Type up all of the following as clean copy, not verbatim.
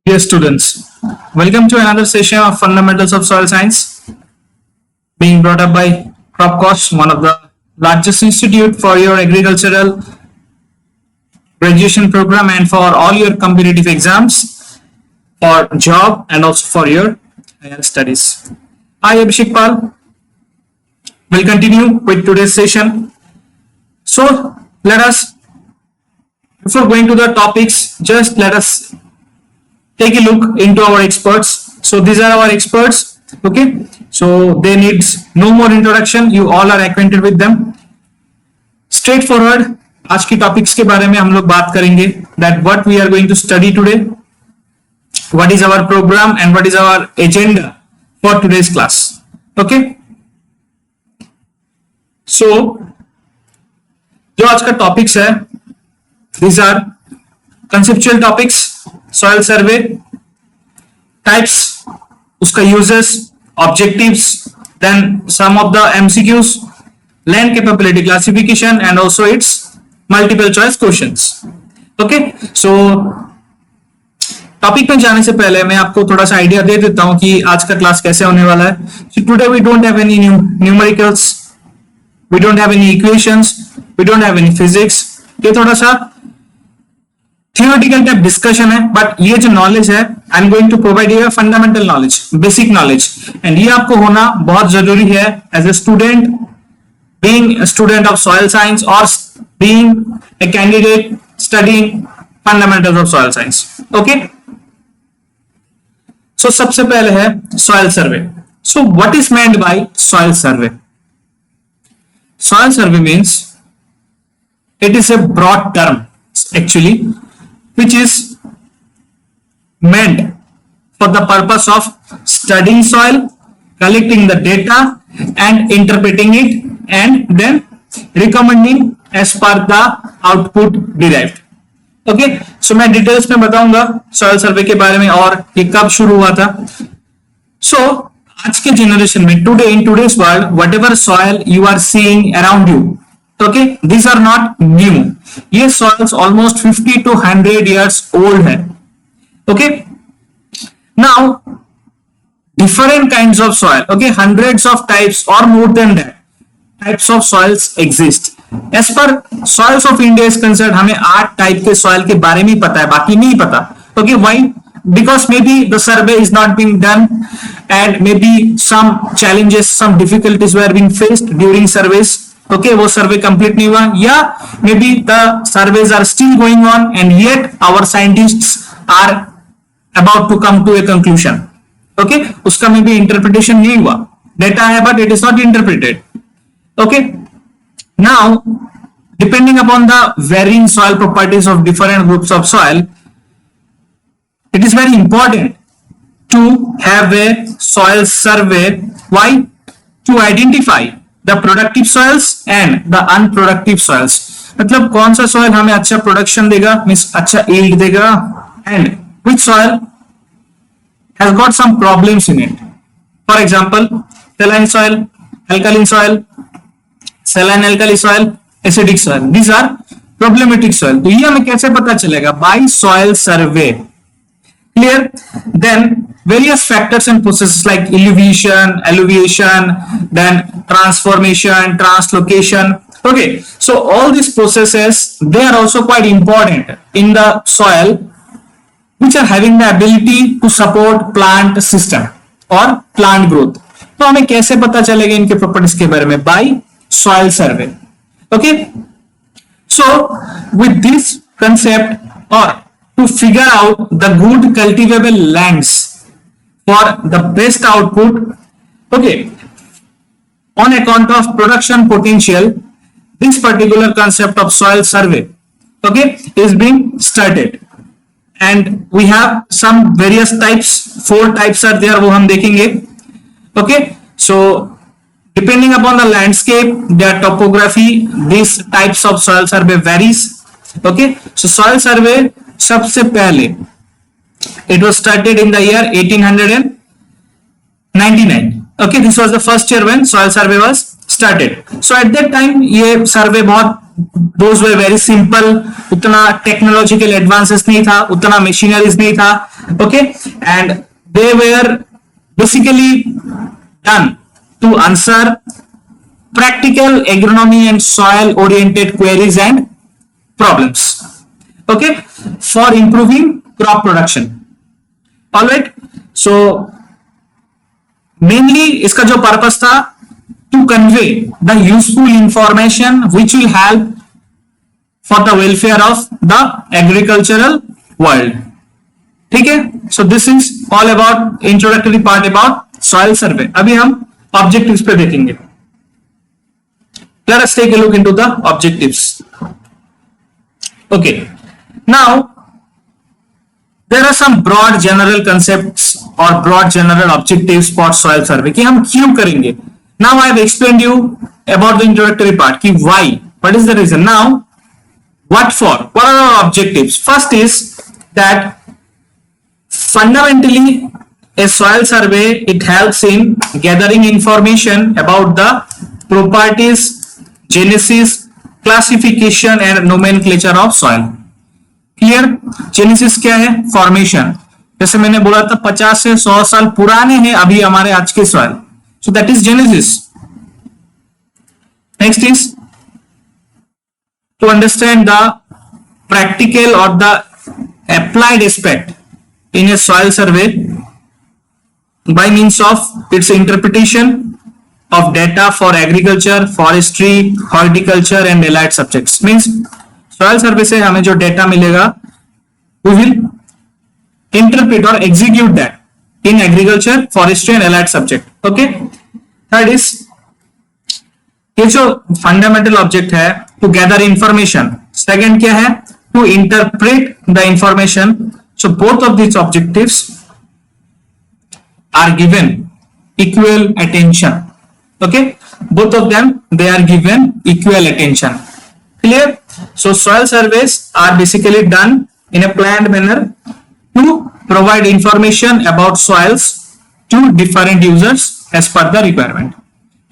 Dear students, welcome to another session of Fundamentals of Soil Science being brought up by Cropcost, one of the largest institute for your agricultural graduation program and for all your competitive exams, for job and also for your higher studies. I, Abhishek Pal, will continue with today's session. So let us, before going to the topics, just let us take a look into our experts. So these are our experts. Okay, so they need no more introduction, you all are acquainted with them. Straight forward, आज की topics के बारे में हम लोग बात करेंगे, that what we are going to study today, what is our program and what is our agenda for today's class. Okay, so जो आज का टॉपिक्स है, these are conceptual topics, soil survey, types, उसका uses, objectives, then some of the MCQs, land capability classification and also its multiple choice questions. Okay, so topic में जाने से पहले मैं आपको थोड़ा सा आइडिया दे देता हूं कि आज का क्लास कैसे होने वाला है. So today we don't have any numericals, we don't have any equations, we don't have any physics. ये थोड़ा सा थियोरेटिकल टाइप डिस्कशन है, बट ये जो नॉलेज है I am going to provide you fundamental knowledge, basic knowledge, and ये आपको होना बहुत जरूरी है as a student, being student of soil science और being a candidate studying fundamentals of soil science. Okay, so सबसे पहले है soil survey. So what is meant by soil survey? Soil survey means it is a broad term actually which is meant for the purpose of studying soil, collecting the data and interpreting it and then recommending as per the output derived. Okay, so मैं details में बताऊंगा soil सर्वे के बारे में और ये कब शुरू हुआ था. So आज के जनरेशन में today in today's world whatever soil you are seeing around you, okay, these are not new. ये soils almost 50 to 100 years old है. Okay, now different kinds of soil, okay, hundreds of types or more than that types of soils exist. As per soils of India is concerned, हमें 8 type के soil के बारे में पता है, बाकी नहीं पता. Okay, why? Because maybe the survey is not being done and maybe some challenges, some difficulties were being faced during surveys. Okay, वो सर्वे कंप्लीट नहीं हुआ, या may be the surveys are still going on and yet our scientists are about to come to a conclusion. Okay, उसका may be interpretation नहीं हुआ, data है but it is not interpreted. Okay, now depending upon the varying soil properties of different groups of soil, it is very important to have a soil survey. Why? To identify the productive soils and the unproductive soils. मतलब कौन सा soil हमें अच्छा production देगा, means अच्छा yield देगा, and which soil has got some problems in it. For example, saline soil, alkaline soil, saline alkali soil, acidic soil. These are problematic soil. तो ये हमें कैसे पता चलेगा? By soil survey. Clear? Then various factors and processes like alluviation, then transformation, translocation. Okay, so all these processes, they are also quite important in the soil, which are having the ability to support plant system or plant growth. तो हमें कैसे पता चलेगा इनके properties के बारे में? By soil survey. Okay, so with this concept or to figure out the good cultivable lands for the best output, okay, on account of production potential, this particular concept of soil survey, okay, is being started, and we have some various types. 4 types are there, वो हम देखेंगे. Okay, so depending upon the landscape, their topography, these types of soil survey varies. Okay, so soil survey सबसे पहले it was started in the year 1899. Okay, this was the first year when soil survey was started. So at that time ये सर्वे बहुत those were very simple, उतना technological advances नहीं था, उतना machineries नहीं था, okay, and they were basically done to answer practical agronomy and soil oriented queries and problems, okay, for improving crop production. All right, so mainly इसका जो purpose था to convey the useful information which will help for the welfare of the agricultural world. ठीक है, so this is all about introductory part about soil survey. अभी हम objectives पे देखेंगे. Let us take a look into the objectives. Okay, now there are some broad general concepts or broad general objectives for soil survey कि हम क्यों करेंगे. Now I have explained you about the introductory part कि why, what is the reason. Now what for, what are our objectives. First is that fundamentally a soil survey, it helps in gathering information about the properties, genesis, classification and nomenclature of soil. Clear? Genesis क्या है? Formation. जैसे मैंने बोला था 50 से 100 साल पुराने हैं अभी हमारे आज के soil. So that is genesis. Next is to understand the practical or the applied aspect in a soil survey by means of its interpretation of data for agriculture, forestry, horticulture and allied subjects. Means soil survey से हमें जो data मिलेगा we will interpret or execute that in agriculture, forestry and allied subject. Okay, third is ये जो fundamental object है to gather information. Second क्या है? To interpret the information. So both of these objectives are given equal attention. Okay, both of them they are given equal attention. Clear? So soil surveys are basically done in a planned manner to provide information about soils to different users as per the requirement.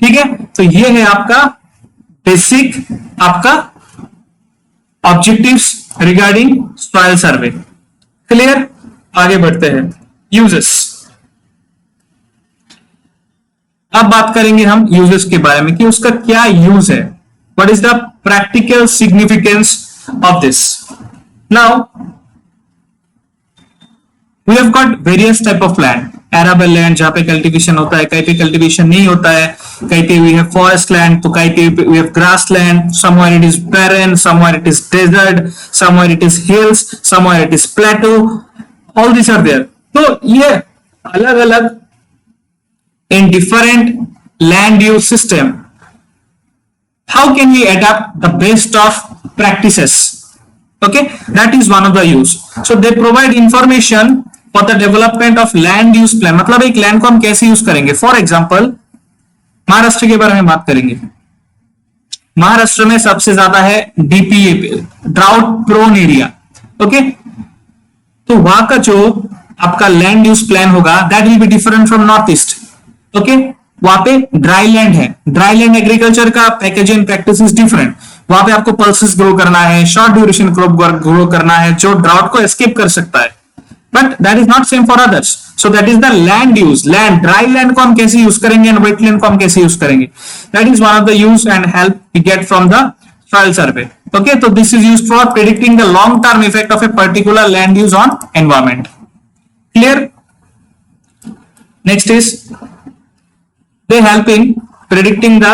ठीक है, तो ये है आपका basic आपका objectives regarding soil survey. Clear? आगे बढ़ते हैं. यूजेस. अब बात करेंगे हम यूजेस के बारे में कि उसका क्या यूज है. What is the practical significance of this. Now we have got various type of land. arable land जहाँ पे कल्टीवेशन होता है, कहीं पे कल्टीवेशन नहीं होता है, कहीं पे we have forest land, तो कहीं पे we have grassland, somewhere it is barren, somewhere it is desert, somewhere it is hills, somewhere it is plateau, all these are there. तो ये अलग अलग in different land use system, how can we adapt the best of practices? Okay, that is one of the use. So they provide information for the development of land use plan. मतलब एक land को हम कैसे use करेंगे. For example Maharashtra के बारे में बात करेंगे. महाराष्ट्र में सबसे ज्यादा है DPA, drought prone area. Okay, तो वहां का जो आपका लैंड यूज प्लान होगा that will be different from north east. Okay, वहां पे ड्राई लैंड है, ड्राई लैंड एग्रीकल्चर का package and practice is different. वहां पे आपको पल्सेस ग्रो करना है, शॉर्ट ड्यूरेशन क्रॉप ग्रो करना है जो ड्राउट को एस्केप कर सकता है. But that is not same for others. So that is the land use. Land, dry land को हम कैसे यूज करेंगे एंड वेट लैंड को हम कैसे यूज करेंगे. That is one of the use and help we get from the soil survey. Okay, so this is used for predicting the long term effect of a particular land use on environment. Clear? Next is they help in predicting the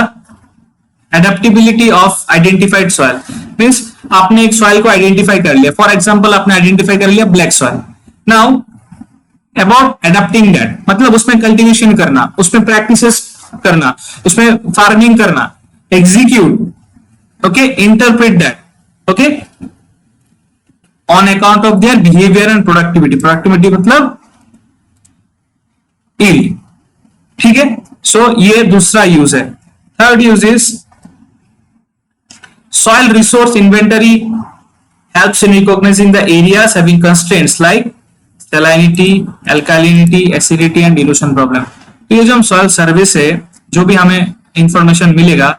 adaptability of identified soil. Means आपने एक soil को identify कर लिया. For example आपने identify कर लिया black soil. Now about adapting that, मतलब उसमें cultivation करना, उसमें practices करना, उसमें farming करना, execute, okay, interpret that, okay, on account of their behavior and productivity. Productivity मतलब yield. ठीक है, so ये दूसरा यूज है. Third use is soil resource inventory helps in recognizing the areas having constraints like salinity, alkalinity, acidity and dilution problem. तो ये जो हम soil survey से जो भी हमें इंफॉर्मेशन मिलेगा.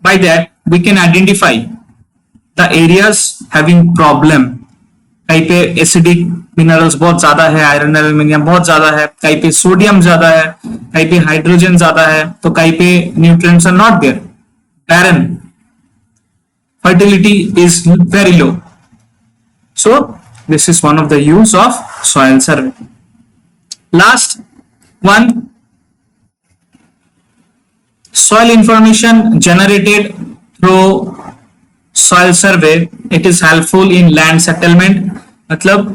By that we can identify the areas having problem. कहीं पे एसिडिक मिनरल्स बहुत ज्यादा है, आयरन एल्यूमिनियम बहुत ज्यादा है, कहीं पे सोडियम ज्यादा है, कहीं पे हाइड्रोजन ज्यादा है, तो कहीं पे nutrients are not there, barren, fertility is very low. So this is one of the use of soil survey. Last one, soil information generated through soil survey. It is helpful in land settlement. मतलब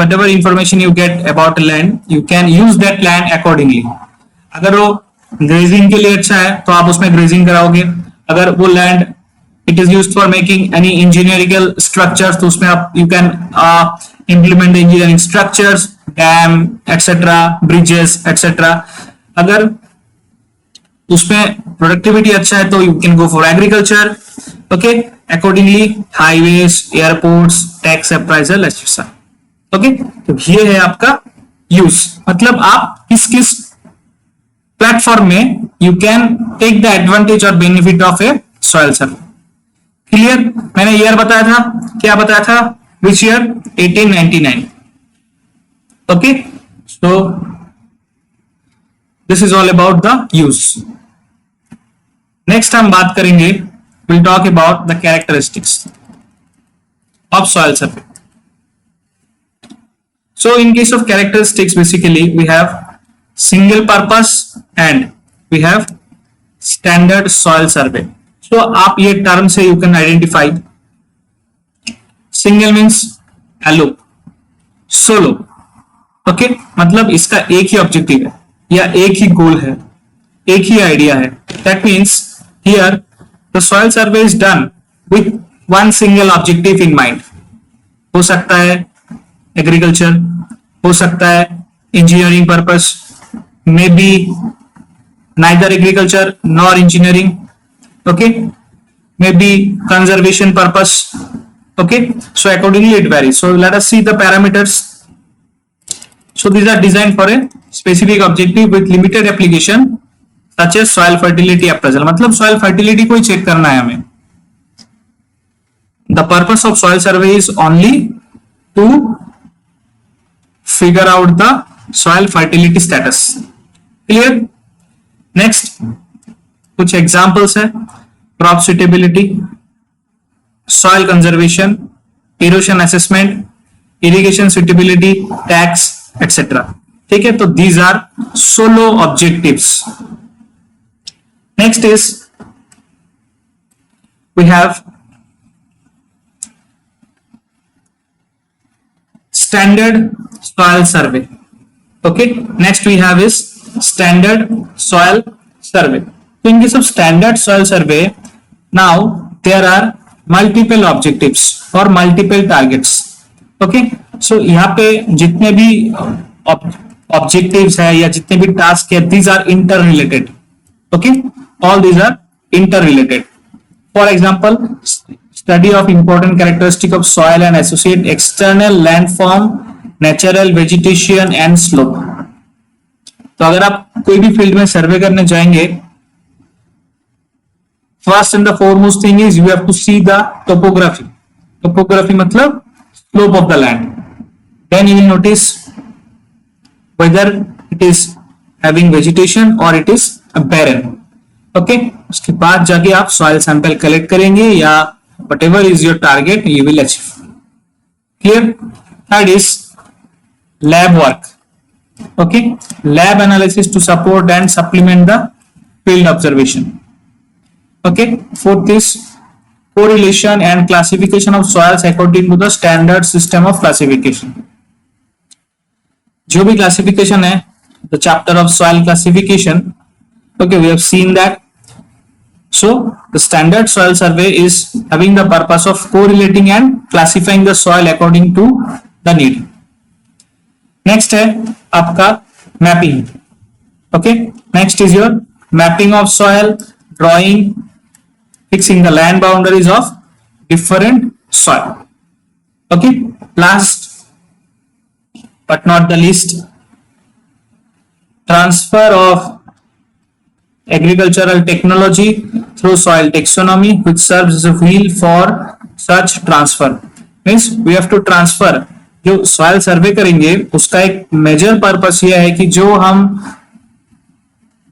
whatever information you get about land, you can use that land accordingly. अगर वो grazing के लिए अच्छा है तो आप उसमें ग्रेजिंग कराओगे. अगर वो land it is used for making any engineering structures तो उसमें आप you can implement engineering structures, dam etcetera, bridges etcetera. अगर उसमें प्रोडक्टिविटी अच्छा है तो you can go for agriculture. Okay, accordingly highways, airports, tax appraisal etcetera. Okay, तो ये है आपका यूज. मतलब आप किस किस प्लेटफॉर्म में you can take the advantage और benefit of a soil survey. Clear? मैंने ईयर बताया था, क्या बताया था? Which year? 1899. Okay, so this is all about the use. Next हम बात करेंगे, will talk about the characteristics of soil survey. So in case of characteristics basically we have single purpose and we have standard soil survey. So आप ये term से you can identify. Single means alone, solo. Okay, मतलब इसका एक ही objective है या एक ही गोल है, एक ही आइडिया है. That means here the soil survey is done with one single objective in mind. हो सकता है एग्रीकल्चर, हो सकता है engineering purpose, maybe neither agriculture nor engineering. Okay, maybe conservation purpose. Okay, so accordingly it varies. So let us see the parameters. So these are designed for a specific objective with limited application such as soil fertility appraisal. मतलब soil fertility को ही check करना है हमें. The purpose of soil survey is only to figure out the soil fertility status. Clear? Next कुछ examples है. Crop suitability, soil conservation, erosion assessment, irrigation suitability, tax etcetera. ठीक है, तो these are solo objectives. Next is we have standard soil survey. Okay, next we have is standard soil survey. So in case of standard soil survey, now there are multiple objectives or multiple targets. Okay, so यहाँ पे जितने भी objectives है या जितने भी task है, these are interrelated. Okay, all these are interrelated. For example, study of important characteristic of soil and associate external landform, natural vegetation and slope. तो अगर आप कोई भी फील्ड में सर्वे करने जाएंगे, first and the foremost thing is you have to see the topography. Topography मतलब slope of the land. Then you will notice whether it is having vegetation और इट इज बैरन. ओके, उसके बाद जाके आप soil sample collect करेंगे या whatever is your target you will achieve. Clear? Third is lab work. Okay, lab analysis to support and supplement the field observation. Okay, fourth is correlation and classification of soils according to the standard system of classification. जो भी classification है, the chapter of soil classification. Okay, we have seen that. So the standard soil survey is having the purpose of correlating and classifying the soil according to the need. Next है आपका mapping. Okay, next is your mapping of soil, drawing, fixing the land boundaries of different soil. Okay, last but not the least, transfer of agricultural technology through soil taxonomy, which serves as a wheel for such transfer. Means we have to transfer. जो soil सर्वे करेंगे उसका एक major purpose यह है कि जो हम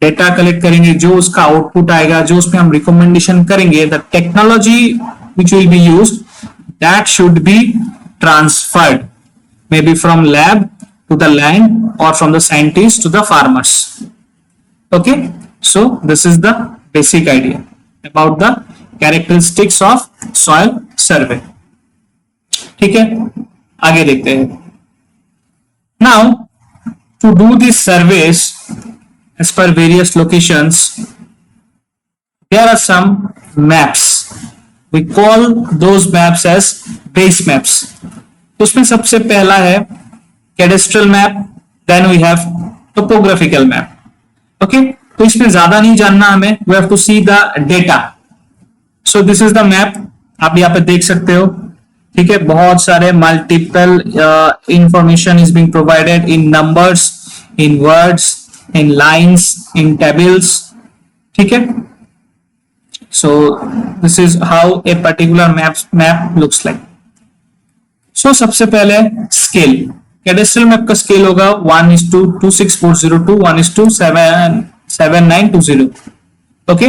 data collect करेंगे, जो उसका आउटपुट आएगा, जो उसमें हम रिकमेंडेशन करेंगे, the technology which will be used that should be transferred, may be from lab to the land or from the scientists to the farmers. Okay, so this is the basic idea about the characteristics of soil survey. ठीक है, आगे देखते हैं. Now to do these surveys as per various locations, there are some maps. We call those maps as base maps. तो उसमें सबसे पहला है cadastral map, then we have topographical map. Okay, तो इसमें ज्यादा नहीं जानना हमें, we have to see the data. So this is the map, आप यहाँ पे देख सकते हो. ठीक है, बहुत सारे multiple information is being provided in numbers, in words, in lines, in tables. ठीक है, so this is how a particular map looks like. So सबसे पहले scale. कैडेस्ट्रल मैप का स्केल होगा 1:2640 to 1:7920. ओके,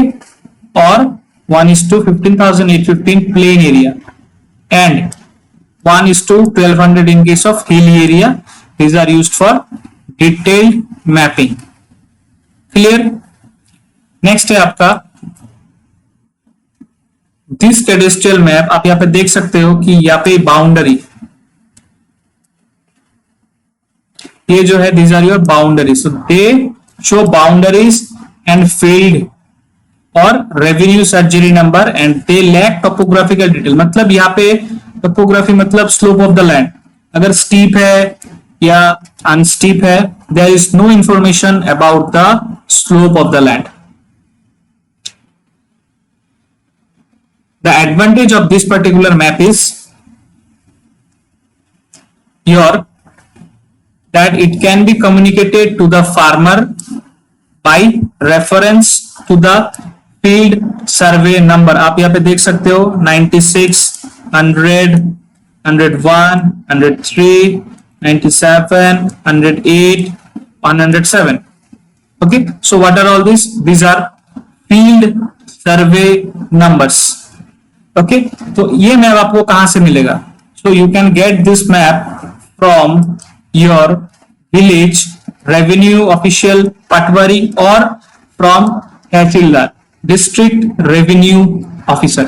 और 1:15,815 plain area and 1:1200 in case of hilly area. These are used for detailed mapping. Clear? Next है आपका this cadastral map. आप यहाँ पे देख सकते हो कि यहाँ पे बाउंड्री, ये जो है these are your boundaries. So they show boundaries and field और revenue surgery number and they lack topographical detail. मतलब यहाँ पे topography मतलब slope of the land. अगर steep है या unsteep है, there is no information about the slope of the land. The advantage of this particular map is that it can be communicated to the farmer by reference to the field survey number. आप यहाँ पे देख सकते हो 96, 100, 101, 103, 97, 108, 107. Okay, so what are all these? These are field survey numbers. Okay, तो ये map आपको कहां से मिलेगा? So you can get this map from your village revenue official Patwari or from Tehsildar, district revenue officer.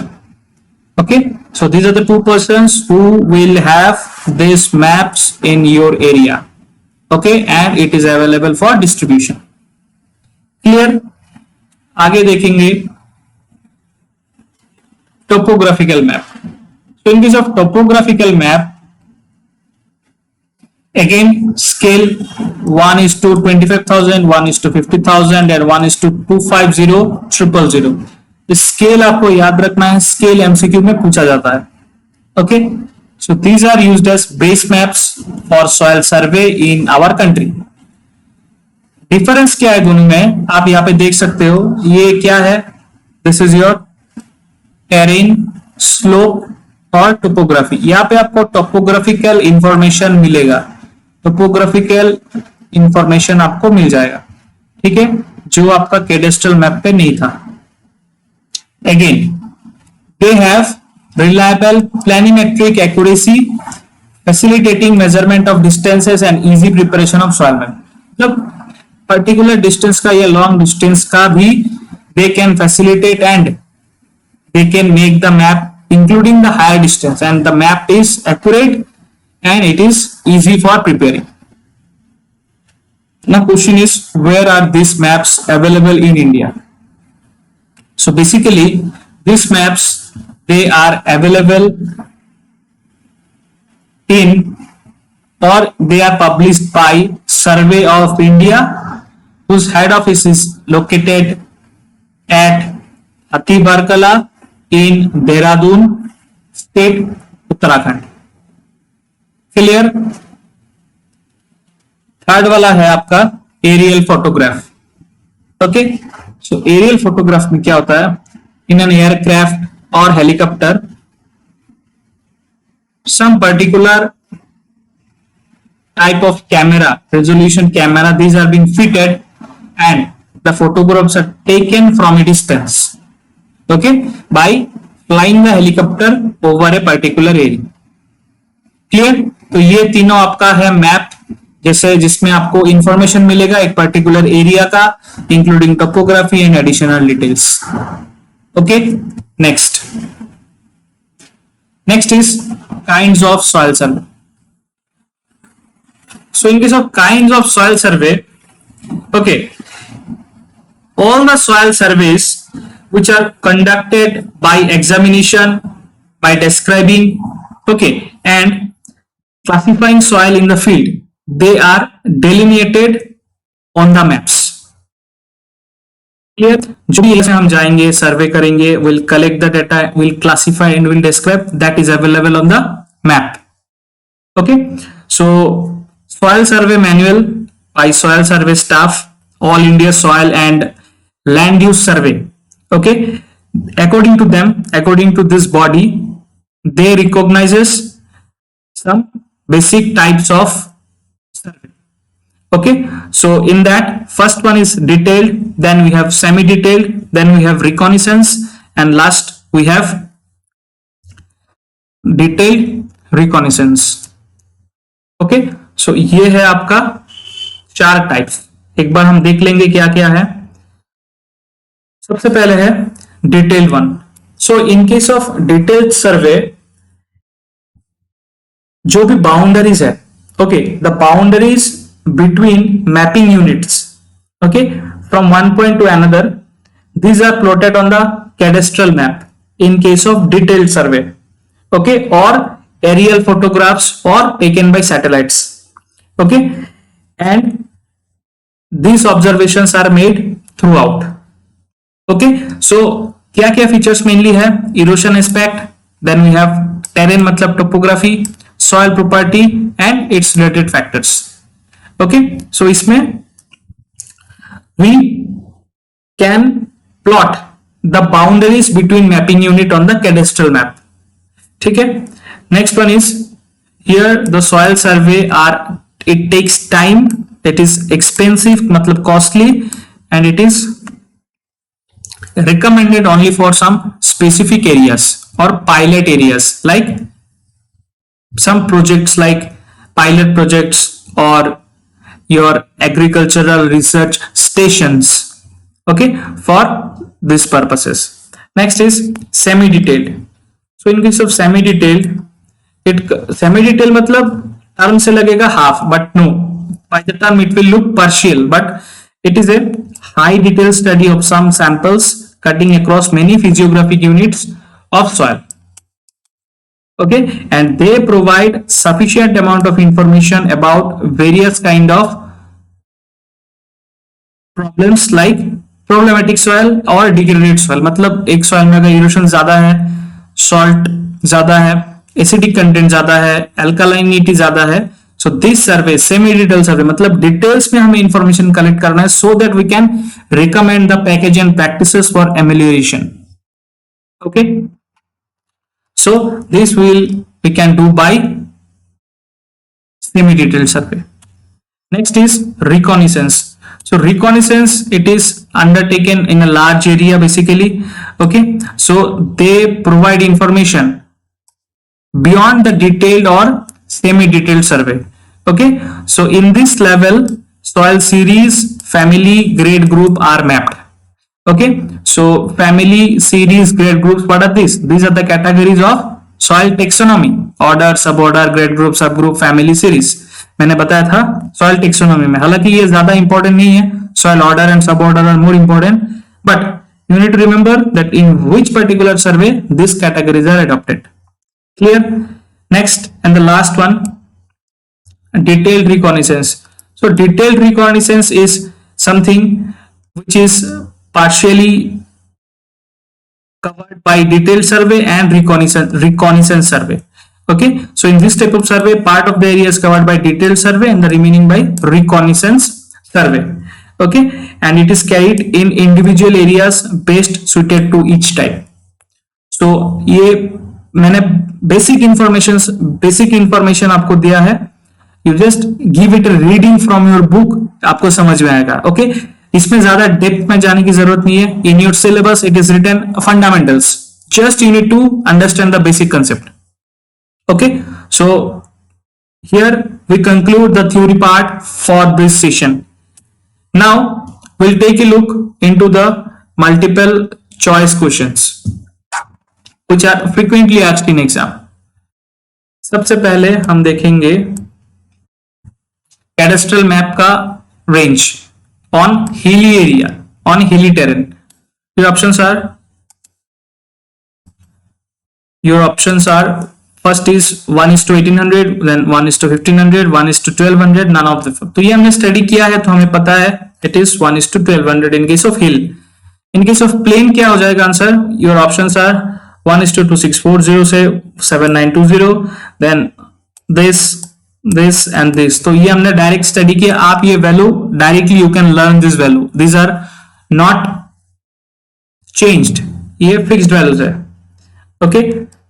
Okay, so these are the two persons who will have these maps in your area. Okay, and it is available for distribution. Clear? आगे देखेंगे topographical map. So in case of topographical map, again scale 1:25,000, 1:50,000 and 1:250,000. Scale आपको याद रखना है, scale MCQ में पूछा जाता है. Okay, so these are used as base maps for soil survey in our country. Difference क्या है दोनों में, आप यहाँ पे देख सकते हो. ये क्या है? This is your terrain, slope और टोपोग्राफी. यहाँ पे आपको टोपोग्राफिकल इंफॉर्मेशन मिलेगा, टोपोग्राफिकल इंफॉर्मेशन आपको मिल जाएगा. ठीक है, जो आपका कैडेस्ट्रल मैप पे नहीं था. Again they have reliable planimetric accuracy, facilitating measurement of distances and easy preparation of soil map. मतलब पर्टिकुलर डिस्टेंस का या लॉन्ग डिस्टेंस का भी they can facilitate and they can make the map including the higher distance and the map is accurate and it is easy for preparing. Now question is, where are these maps available in India? So basically these maps, they are available in or they are published by Survey of India, whose head office is located at Atibarkala in Dehradun state, Uttarakhand. Clear? Third वाला है आपका aerial photograph. Okay, सो aerial photograph में क्या होता है, in an aircraft और helicopter some particular type of camera, resolution camera, these are being fitted and the photographs are taken from a distance, okay, by flying the helicopter over a particular area. Clear? तो ये तीनों आपका है map, जैसे जिसमें आपको information मिलेगा एक पर्टिकुलर एरिया का, including topography and additional details. Okay, next is kinds of soil survey. So in case of kinds of soil survey, okay, all the soil surveys which are conducted by examination, by describing, okay, and classifying soil in the field, they are delineated on the maps. Clear? जो भी ऐसे हम जाएंगे, सर्वे करेंगे, will collect the data, will classify and will describe, that is available on the map. Okay, so soil survey manual by soil survey staff, all India soil and land use survey. Okay, according to them, according to this body, they recognizes some basic types of survey. Okay, so in that, first one is detailed, then we have semi-detailed, then we have reconnaissance, and last we have detailed reconnaissance. Okay, so ये है आपका 4 types. एक बार हम देख लेंगे क्या क्या है. सबसे पहले है detailed one. So in case of detailed survey, जो भी बाउंड्रीज है, okay, the boundaries between mapping units, okay, from one point to another, these are plotted on the cadastral map in case of detailed survey, okay, or aerial photographs or taken by satellites, okay, and these observations are made throughout. Okay, so क्या क्या features mainly है? Erosion aspect, then we have terrain मतलब topography, soil property and its related factors. Okay, so इसमें we can plot the boundaries between mapping unit on the cadastral map. ठीक है. Next one is here the soil survey it takes time, it is expensive मतलब costly, and it is recommended only for some specific areas or pilot areas, like some projects like pilot projects or your agricultural research stations, okay, for these purposes. Next is semi-detailed. So in case of semi-detailed, semi-detailed मतलब term से लगेगा half, but no, by the term it will look partial, but it is a high detail study of some samples cutting across many physiographic units of soil. Okay, and they provide sufficient amount of information about various kind of problems like problematic soil और degraded soil. मतलब एक soil में अगर erosion ज्यादा है, salt ज्यादा है, acidic content ज्यादा है, alkalinity ज्यादा है, so this survey, semi-detailed survey, मतलब details में हमें information collect करना है so that we can recommend the package and practices for amelioration. Okay. So this we can do by semi-detailed survey. Next is reconnaissance. So reconnaissance, it is undertaken in a large area basically. Okay, so they provide information beyond the detailed or semi-detailed survey. Okay, so in this level, soil series, family, grade, group are mapped. Okay, so family, series, grade, groups, what are these? These are the categories of soil taxonomy: order, suborder, grade group, subgroup, family, series. मैंने बताया था soil taxonomy में, हालांकि ये ज्यादा important नहीं है, soil order and suborder are more important, but you need to remember that in which particular survey these categories are adopted. Clear? Next and the last one, detailed reconnaissance. So detailed reconnaissance is something which is partially covered by detailed survey and reconnaissance survey. Okay, so in this type of survey, part of the area is covered by detailed survey and the remaining by reconnaissance survey. okay, and it is carried in individual areas best suited to each type. So ये मैंने basic information आपको दिया है, you just give it reading from your book, आपको समझ में आएगा, okay okay? इसमें ज्यादा डेप्थ में जाने की जरूरत नहीं है. In your syllabus it is written fundamentals, just you need to understand the basic concept. Okay, so here we conclude the theory part for this session. Now we'll take a look into the multiple choice questions which are frequently asked in exam. सबसे पहले हम देखेंगे cadastral map का range on hilly area, on hilly terrain. Your options are first is 1:1800, then 1:1500, 1:1200, none of the above. तो ये हमने study किया है तो हमें पता है it is 1:1200 in case of hill. In case of plain क्या हो जाएगा आंसर? Your options are 1:2640 से 7920, then this and this. तो ये हमने डायरेक्ट स्टडी किया. आप ये value directly you can learn this value, these are not changed, ये फिक्स्ड वैल्यूज है, okay.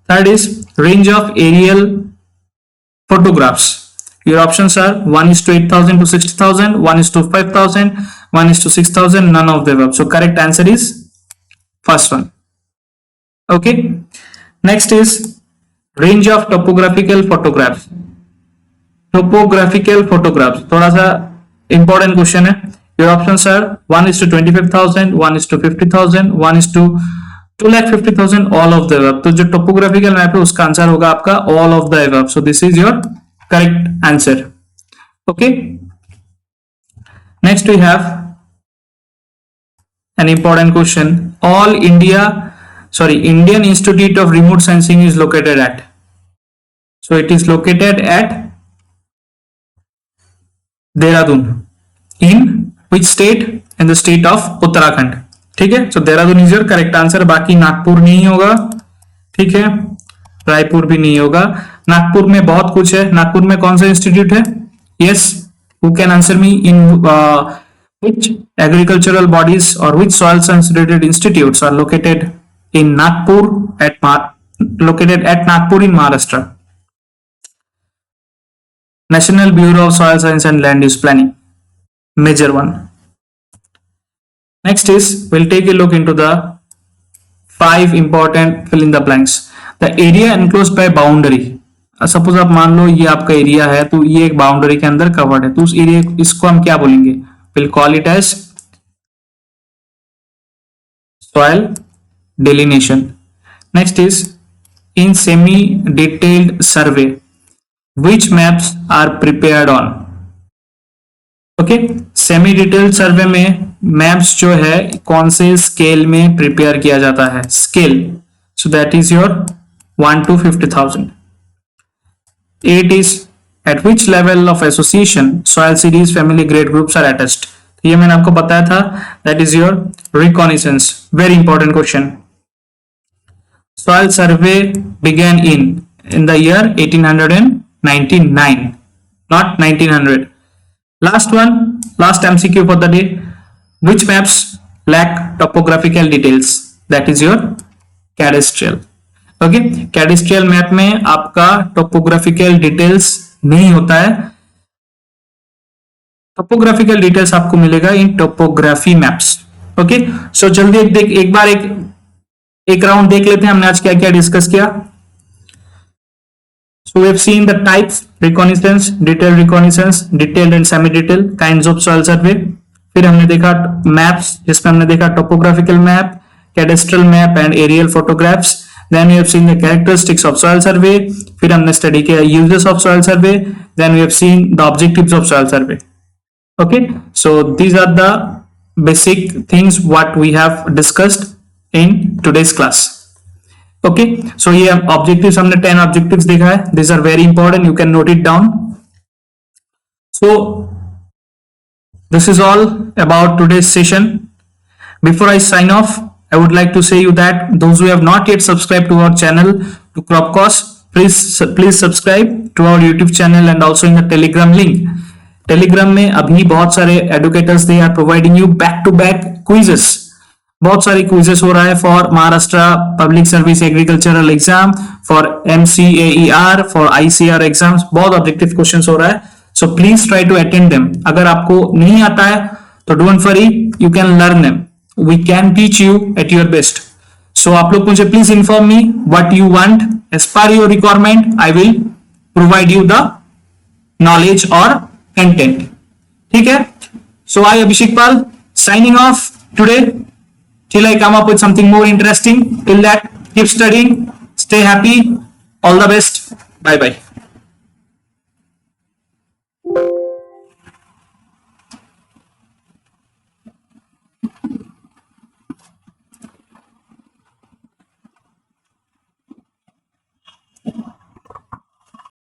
Third is range of aerial photographs. Your options are 1:8000 to 60,000, 1:5000, 1:6000, none of the above. So correct answer is first one. Okay. Next is range of topographical photographs. Topographical photographs थोड़ा सा important question है. Your options are 1:25,000, 1:50,000, 1:250,000, all of the above. तो जो topographical map है उसका answer होगा आपका all of the above. So this is your correct answer. Okay. Next we have an important question. Indian Institute of Remote Sensing is located at. So it is located at Dehradun. In which state? In the state of Uttarakhand. ठीक है. So Dehradun is your correct answer. बाकी नागपुर नहीं होगा, ठीक है, रायपुर भी नहीं होगा. नागपुर में बहुत कुछ है. नागपुर में कौन सा इंस्टीट्यूट है? Yes, who can answer me? In which agricultural bodies or which soil science related institutes are located in Nagpur in Maharashtra? National Bureau of Soil Science and Land Use Planning, major one. Next is we'll take a look into the 5 important fill in the blanks. The area enclosed by boundary. Suppose आप मान लो ये आपका area है, तो ये एक boundary के अंदर कवर्ड है, तो उस एरिया इसको हम क्या बोलेंगे? Will call it as soil delineation. Next is in semi detailed survey which maps are prepared on? Okay, semi detailed survey में maps जो है कौन से स्केल में प्रिपेयर किया जाता है? Scale. So that is your 1 to 50,000. 8 is at which level of association soil series family grade groups are attached? ये मैंने आपको बताया था, that is your reconnaissance. Very important question. Soil survey began in the year 1899, not 1900. Last one, last MCQ for the day. Which maps lack topographical details? That is your cadastral. Okay, कैडेस्ट्रियल map में आपका topographical details नहीं होता है. Topographical details आपको मिलेगा इन topography maps. Okay, सो जल्दी एक बार एक राउंड देख लेते हैं हमने आज क्या क्या डिस्कस किया. So we have seen the types, reconnaissance, detailed reconnaissance, detailed and semi detailed kinds of soil survey. फिर हमने देखा मैप्स, जिसमें हमने देखा topographical map, cadastral map and aerial photographs. Then we have seen the characteristics of soil survey. फिर हमने study किया uses of soil survey. Then we have seen the objectives of soil survey. Okay, so these are the basic things what we have discussed in today's class. Okay, so ये objectives हमने 10 objectives देखा है. These are very important. You can note it down. So this is all about today's session. Before I sign off, I would like to say you that those who have not yet subscribed to our channel to Cropcos, please subscribe to our YouTube channel and also in the Telegram link. Telegram में अभी बहुत सारे educators they are providing you back to back quizzes, बहुत सारे quizzes हो रहा है for Maharashtra public service agricultural exam, for MCAER, for ICR exams, बहुत ऑब्जेक्टिव क्वेश्चंस हो रहा है. So please try to attend them. अगर आपको नहीं आता है तो don't worry, you can learn them. We can teach you at your best. So आप लोग मुझे please inform me what you want. As per your requirement I will provide you the knowledge और कंटेंट. ठीक है. सो आई Abhishek Pal signing off today till I come up with something more interesting. Till that, keep studying, stay happy, all the best, bye bye.